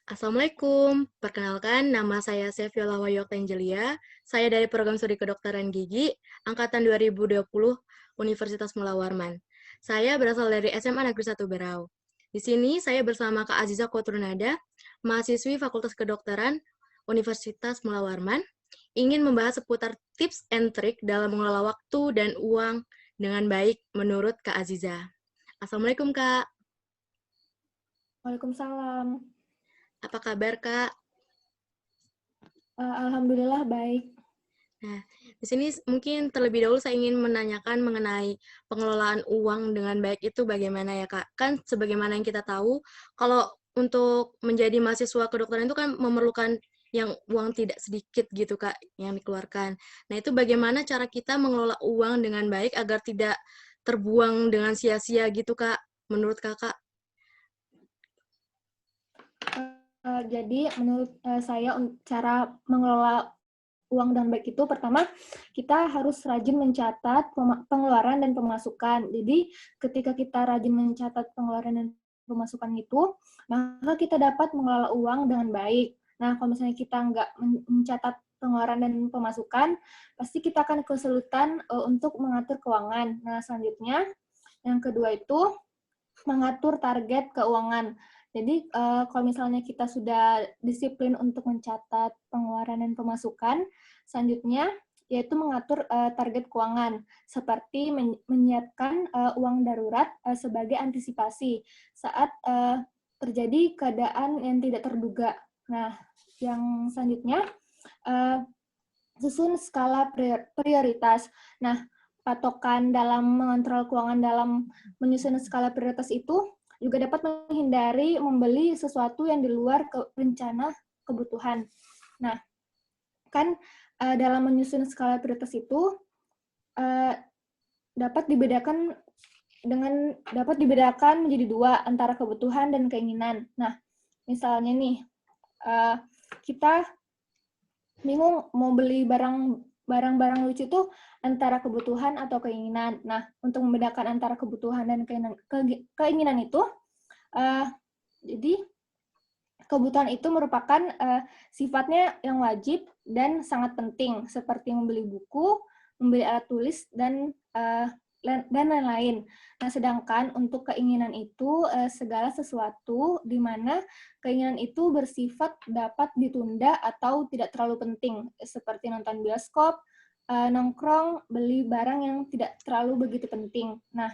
Assalamualaikum, perkenalkan nama saya Seviola Wayok Angelia. Saya dari program studi kedokteran gigi, angkatan 2020 Universitas Mula Warman. Saya berasal dari SMA Negeri 1 Berau. Di sini saya bersama Kak Aziza Kotrunada, mahasiswi Fakultas Kedokteran Universitas Mula Warman, ingin membahas seputar tips and trik dalam mengelola waktu dan uang dengan baik menurut Kak Aziza. Assalamualaikum Kak, Waalaikumsalam. apa kabar Kak? Alhamdulillah baik. Nah, di sini mungkin terlebih dahulu saya ingin menanyakan mengenai pengelolaan uang dengan baik itu bagaimana ya, Kak? Kan sebagaimana yang kita tahu, kalau untuk menjadi mahasiswa kedokteran itu kan memerlukan yang uang tidak sedikit gitu, Kak, yang dikeluarkan. Nah, itu bagaimana cara kita mengelola uang dengan baik agar tidak terbuang dengan sia-sia gitu, Kak, menurut Kakak? Jadi menurut saya cara mengelola uang dengan baik itu pertama kita harus rajin mencatat pengeluaran dan pemasukan. Jadi ketika kita rajin mencatat pengeluaran dan pemasukan itu, maka kita dapat mengelola uang dengan baik. Nah, kalau misalnya kita nggak mencatat pengeluaran dan pemasukan, pasti kita akan kesulitan untuk mengatur keuangan. Nah, selanjutnya yang kedua itu mengatur target keuangan. Jadi kalau misalnya kita sudah disiplin untuk mencatat pengeluaran dan pemasukan, selanjutnya yaitu mengatur target keuangan, seperti menyiapkan uang darurat sebagai antisipasi saat terjadi keadaan yang tidak terduga. Nah, yang selanjutnya susun skala prioritas. Nah, patokan dalam mengontrol keuangan dalam menyusun skala prioritas itu juga dapat menghindari membeli sesuatu yang di luar rencana kebutuhan. Nah, kan dalam menyusun skala prioritas itu dapat dibedakan menjadi dua antara kebutuhan dan keinginan. Nah, misalnya nih kita bingung mau beli barang-barang lucu tuh antara kebutuhan atau keinginan. Nah, untuk membedakan antara kebutuhan dan keinginan itu, jadi kebutuhan itu merupakan sifatnya yang wajib dan sangat penting, seperti membeli buku, membeli alat tulis, dan lain-lain. Nah, sedangkan untuk keinginan itu segala sesuatu di mana keinginan itu bersifat dapat ditunda atau tidak terlalu penting, seperti nonton bioskop, nongkrong, beli barang yang tidak terlalu begitu penting. Nah,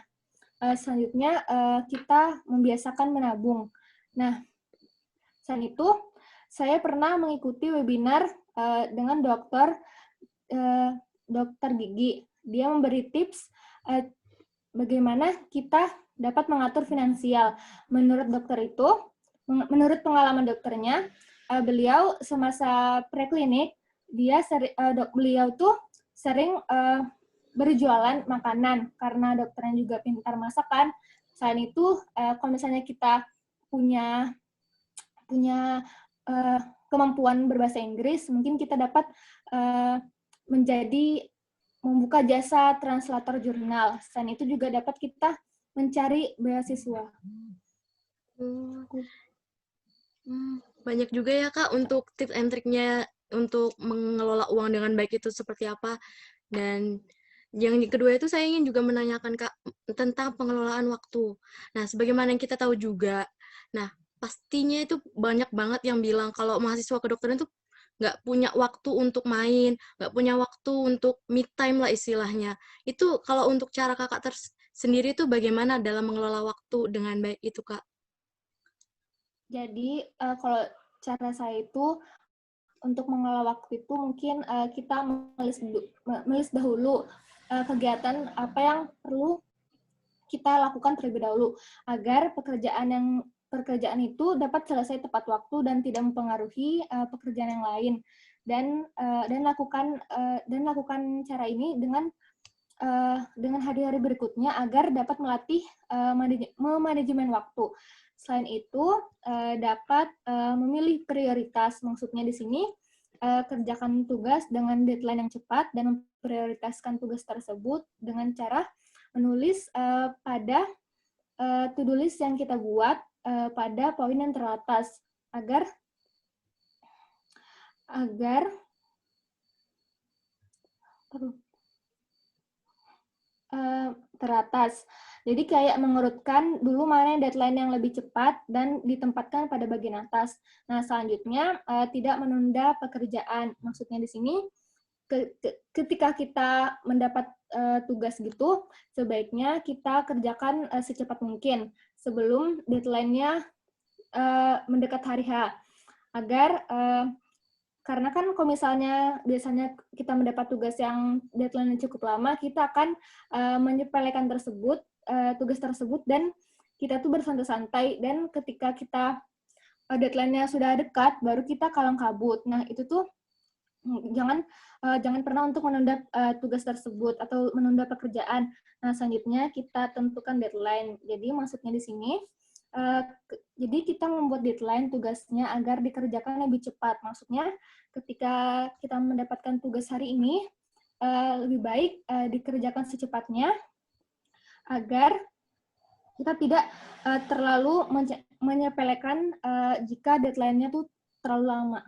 selanjutnya kita membiasakan menabung. Nah, selain itu, saya pernah mengikuti webinar dengan dokter gigi. Dia memberi tips bagaimana kita dapat mengatur finansial. Menurut dokter itu, menurut pengalaman dokternya, beliau semasa preklinik, beliau tuh sering berjualan makanan karena dokternya juga pintar masak kan. Selain itu, kalau misalnya kita punya kemampuan berbahasa Inggris, mungkin kita dapat menjadi membuka jasa translator jurnal. Selain itu juga dapat kita mencari beasiswa. Banyak juga ya Kak untuk tips and triknya untuk mengelola uang dengan baik itu seperti apa. Dan yang kedua itu saya ingin juga menanyakan Kak tentang pengelolaan waktu. Nah, sebagaimana yang kita tahu juga, nah pastinya itu banyak banget yang bilang kalau mahasiswa kedokteran itu nggak punya waktu untuk main, nggak punya waktu untuk me time lah istilahnya. Itu kalau untuk cara kakak sendiri itu bagaimana dalam mengelola waktu dengan baik itu Kak? Jadi kalau cara saya itu untuk mengelola waktu itu mungkin kita melis dahulu kegiatan apa yang perlu kita lakukan terlebih dahulu agar pekerjaan itu dapat selesai tepat waktu dan tidak mempengaruhi pekerjaan yang lain, dan lakukan cara ini dengan hari-hari berikutnya agar dapat melatih memanajemen waktu. Selain itu dapat memilih prioritas, maksudnya di sini kerjakan tugas dengan deadline yang cepat dan memprioritaskan tugas tersebut dengan cara menulis pada to-do list yang kita buat pada poin yang teratas agar agar aduh, teratas. Jadi kayak mengurutkan dulu mana deadline yang lebih cepat dan ditempatkan pada bagian atas. Nah, selanjutnya tidak menunda pekerjaan. Maksudnya di sini ketika kita mendapat tugas gitu, sebaiknya kita kerjakan secepat mungkin sebelum deadline-nya mendekat hari H, agar karena kan kalau misalnya biasanya kita mendapat tugas yang deadline cukup lama, kita akan menyepelekan tugas tersebut, dan kita tuh bersantai-santai, dan ketika kita deadline-nya sudah dekat, baru kita kalang kabut. Nah, itu tuh jangan pernah untuk menunda tugas tersebut atau menunda pekerjaan. Nah, selanjutnya kita tentukan deadline. Jadi maksudnya di sini, jadi kita membuat deadline tugasnya agar dikerjakan lebih cepat. Maksudnya ketika kita mendapatkan tugas hari ini, lebih baik dikerjakan secepatnya agar kita tidak terlalu menyepelekan jika deadline-nya tuh terlalu lama.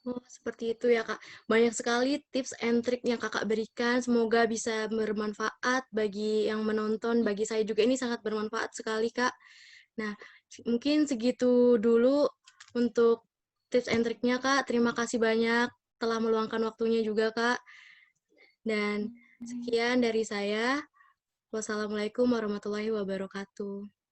Oh, seperti itu ya, Kak. Banyak sekali tips and trick yang Kakak berikan. Semoga bisa bermanfaat bagi yang menonton. Bagi saya juga ini sangat bermanfaat sekali, Kak. Nah, mungkin segitu dulu untuk tips and trick-nya, Kak. Terima kasih banyak telah meluangkan waktunya juga, Kak. Dan sekian dari saya. Wassalamualaikum warahmatullahi wabarakatuh.